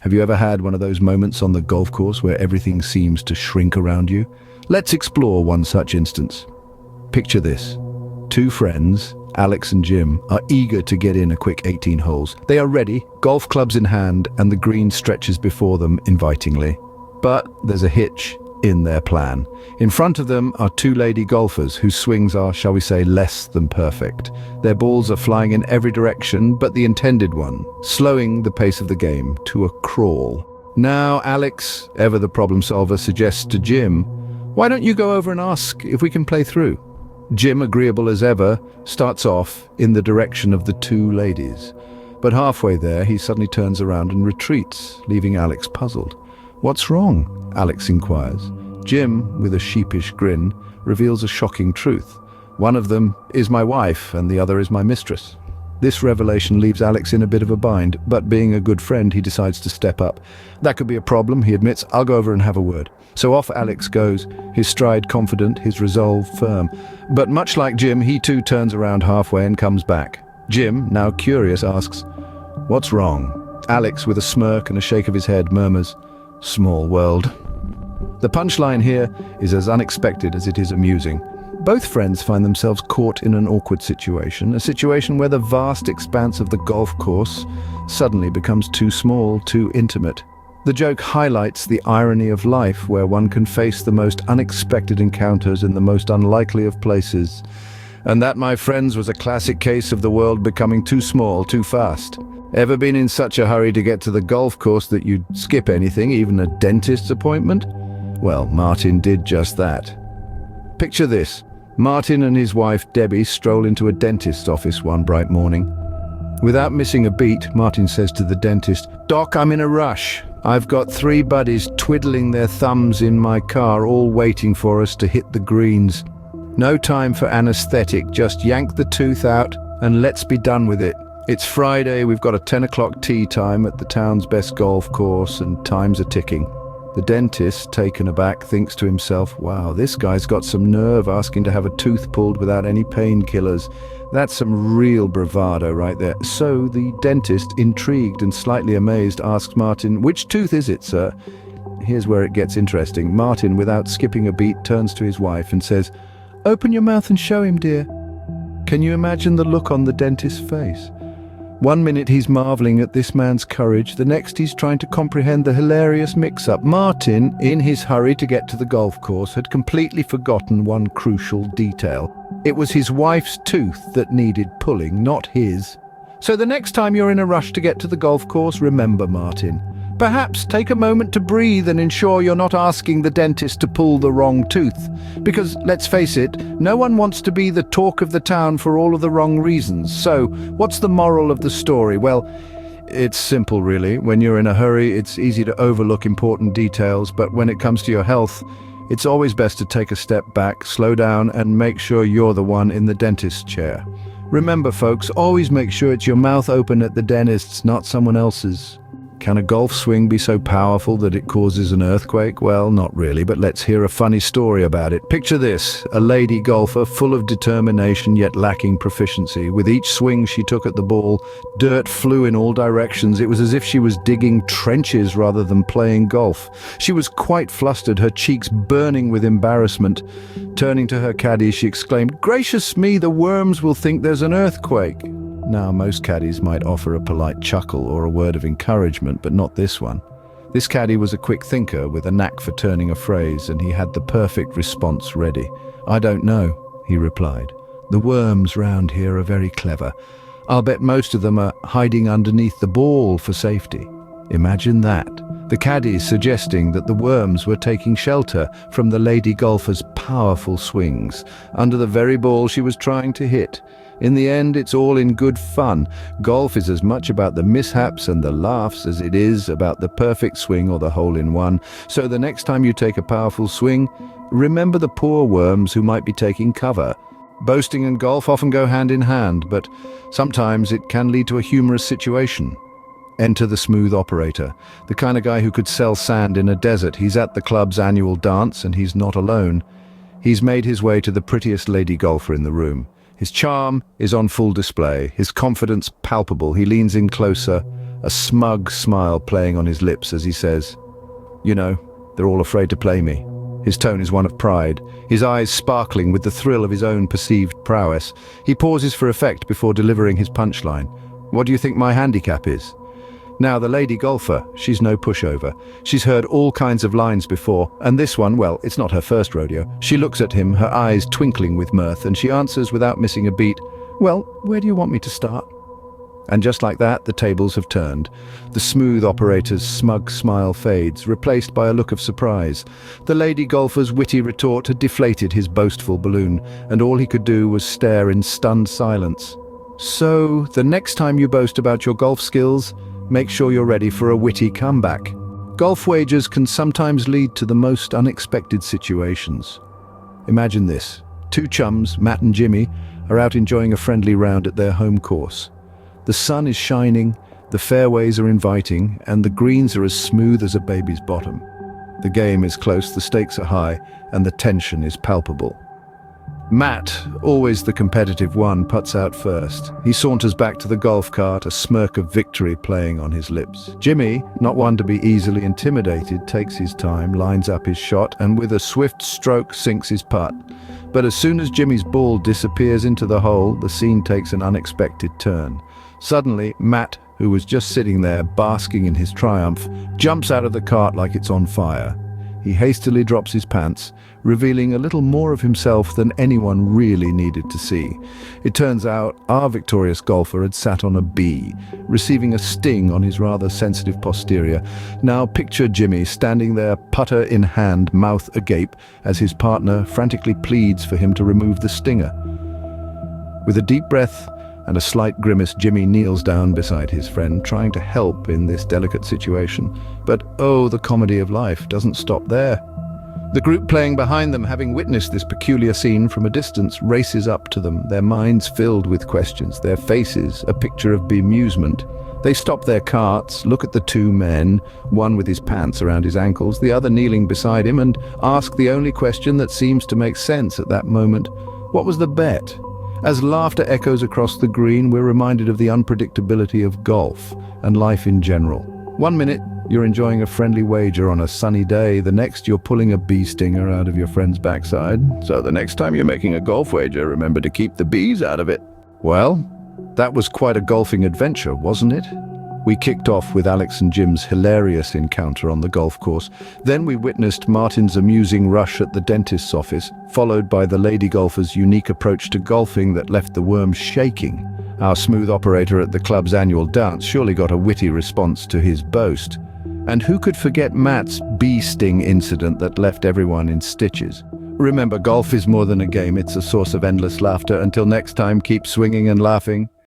Have you ever had one of those moments on the golf course where everything seems to shrink around you? Let's explore one such instance. Picture this. Two friends, Alex and Jim, are eager to get in a quick 18 holes. They are ready, golf clubs in hand, and the green stretches before them invitingly. But there's a hitch in their plan. In front of them are two lady golfers whose swings are, shall we say, less than perfect. Their balls are flying in every direction but the intended one, slowing the pace of the game to a crawl. Now Alex, ever the problem solver, suggests to Jim, "Why don't you go over and ask if we can play through?" Jim, agreeable as ever, starts off in the direction of the two ladies. But halfway there, he suddenly turns around and retreats, leaving Alex puzzled. "What's wrong?" Alex inquires. Jim, with a sheepish grin, reveals a shocking truth. "One of them is my wife and the other is my mistress." This revelation leaves Alex in a bit of a bind, but being a good friend, he decides to step up. "That could be a problem," he admits. "I'll go over and have a word." So off Alex goes, his stride confident, his resolve firm. But much like Jim, he too turns around halfway and comes back. Jim, now curious, asks, "What's wrong?" Alex, with a smirk and a shake of his head, murmurs, "Small world." The punchline here is as unexpected as it is amusing. Both friends find themselves caught in an awkward situation, a situation where the vast expanse of the golf course suddenly becomes too small, too intimate. The joke highlights the irony of life, where one can face the most unexpected encounters in the most unlikely of places. And that, my friends, was a classic case of the world becoming too small, too fast. Ever been in such a hurry to get to the golf course that you'd skip anything, even a dentist's appointment? Well, Martin did just that. Picture this. Martin and his wife Debbie stroll into a dentist's office one bright morning. Without missing a beat, Martin says to the dentist, "Doc, I'm in a rush. I've got 3 buddies twiddling their thumbs in my car, all waiting for us to hit the greens. No time for anesthetic, just yank the tooth out and let's be done with it. It's Friday, we've got a 10 o'clock tee time at the town's best golf course and time's a ticking." The dentist, taken aback, thinks to himself, "Wow, this guy's got some nerve asking to have a tooth pulled without any painkillers. That's some real bravado right there." So the dentist, intrigued and slightly amazed, asks Martin, "Which tooth is it, sir?" Here's where it gets interesting. Martin, without skipping a beat, turns to his wife and says, "Open your mouth and show him, dear." Can you imagine the look on the dentist's face? One minute he's marveling at this man's courage, the next he's trying to comprehend the hilarious mix-up. Martin, in his hurry to get to the golf course, had completely forgotten one crucial detail. It was his wife's tooth that needed pulling, not his. So the next time you're in a rush to get to the golf course, remember, Martin, perhaps take a moment to breathe and ensure you're not asking the dentist to pull the wrong tooth. Because, let's face it, no one wants to be the talk of the town for all of the wrong reasons. So, what's the moral of the story? Well, it's simple really. When you're in a hurry, it's easy to overlook important details, but when it comes to your health, it's always best to take a step back, slow down, and make sure you're the one in the dentist's chair. Remember, folks, always make sure it's your mouth open at the dentist's, not someone else's. Can a golf swing be so powerful that it causes an earthquake? Well, not really, but let's hear a funny story about it. Picture this, a lady golfer full of determination yet lacking proficiency. With each swing she took at the ball, dirt flew in all directions. It was as if she was digging trenches rather than playing golf. She was quite flustered, her cheeks burning with embarrassment. Turning to her caddy, she exclaimed, "Gracious me, the worms will think there's an earthquake." Now, most caddies might offer a polite chuckle or a word of encouragement, but not this one. This caddy was a quick thinker with a knack for turning a phrase, and he had the perfect response ready. "I don't know," he replied. "The worms round here are very clever. I'll bet most of them are hiding underneath the ball for safety." Imagine that. The caddy suggesting that the worms were taking shelter from the lady golfer's powerful swings, under the very ball she was trying to hit. In the end, it's all in good fun. Golf is as much about the mishaps and the laughs as it is about the perfect swing or the hole-in-one. So the next time you take a powerful swing, remember the poor worms who might be taking cover. Boasting and golf often go hand in hand, but sometimes it can lead to a humorous situation. Enter the smooth operator, the kind of guy who could sell sand in a desert. He's at the club's annual dance, and he's not alone. He's made his way to the prettiest lady golfer in the room. His charm is on full display, his confidence palpable. He leans in closer, a smug smile playing on his lips as he says, "You know, they're all afraid to play me." His tone is one of pride, his eyes sparkling with the thrill of his own perceived prowess. He pauses for effect before delivering his punchline. "What do you think my handicap is?" Now, the lady golfer, she's no pushover. She's heard all kinds of lines before, and this one, well, it's not her first rodeo. She looks at him, her eyes twinkling with mirth, and she answers without missing a beat, "Well, where do you want me to start?" And just like that, the tables have turned. The smooth operator's smug smile fades, replaced by a look of surprise. The lady golfer's witty retort had deflated his boastful balloon, and all he could do was stare in stunned silence. So, the next time you boast about your golf skills, make sure you're ready for a witty comeback. Golf wagers can sometimes lead to the most unexpected situations. Imagine this. Two chums, Matt and Jimmy, are out enjoying a friendly round at their home course. The sun is shining, the fairways are inviting, and the greens are as smooth as a baby's bottom. The game is close, the stakes are high, and the tension is palpable. Matt, always the competitive one, putts out first. He saunters back to the golf cart, a smirk of victory playing on his lips. Jimmy, not one to be easily intimidated, takes his time, lines up his shot, and with a swift stroke sinks his putt. But as soon as Jimmy's ball disappears into the hole, the scene takes an unexpected turn. Suddenly, Matt, who was just sitting there basking in his triumph, jumps out of the cart like it's on fire. He hastily drops his pants, revealing a little more of himself than anyone really needed to see. It turns out our victorious golfer had sat on a bee, receiving a sting on his rather sensitive posterior. Now picture Jimmy standing there, putter in hand, mouth agape, as his partner frantically pleads for him to remove the stinger. With a deep breath and a slight grimace, Jimmy kneels down beside his friend, trying to help in this delicate situation. But oh, the comedy of life doesn't stop there. The group playing behind them, having witnessed this peculiar scene from a distance, races up to them, their minds filled with questions, their faces a picture of bemusement. They stop their carts, look at the two men, one with his pants around his ankles, the other kneeling beside him, and ask the only question that seems to make sense at that moment. What was the bet? As laughter echoes across the green, we're reminded of the unpredictability of golf and life in general. One minute, you're enjoying a friendly wager on a sunny day. The next, you're pulling a bee stinger out of your friend's backside. So the next time you're making a golf wager, remember to keep the bees out of it. Well, that was quite a golfing adventure, wasn't it? We kicked off with Alex and Jim's hilarious encounter on the golf course. Then we witnessed Martin's amusing rush at the dentist's office, followed by the lady golfer's unique approach to golfing that left the worms shaking. Our smooth operator at the club's annual dance surely got a witty response to his boast. And who could forget Matt's bee sting incident that left everyone in stitches? Remember, golf is more than a game, it's a source of endless laughter. Until next time, keep swinging and laughing.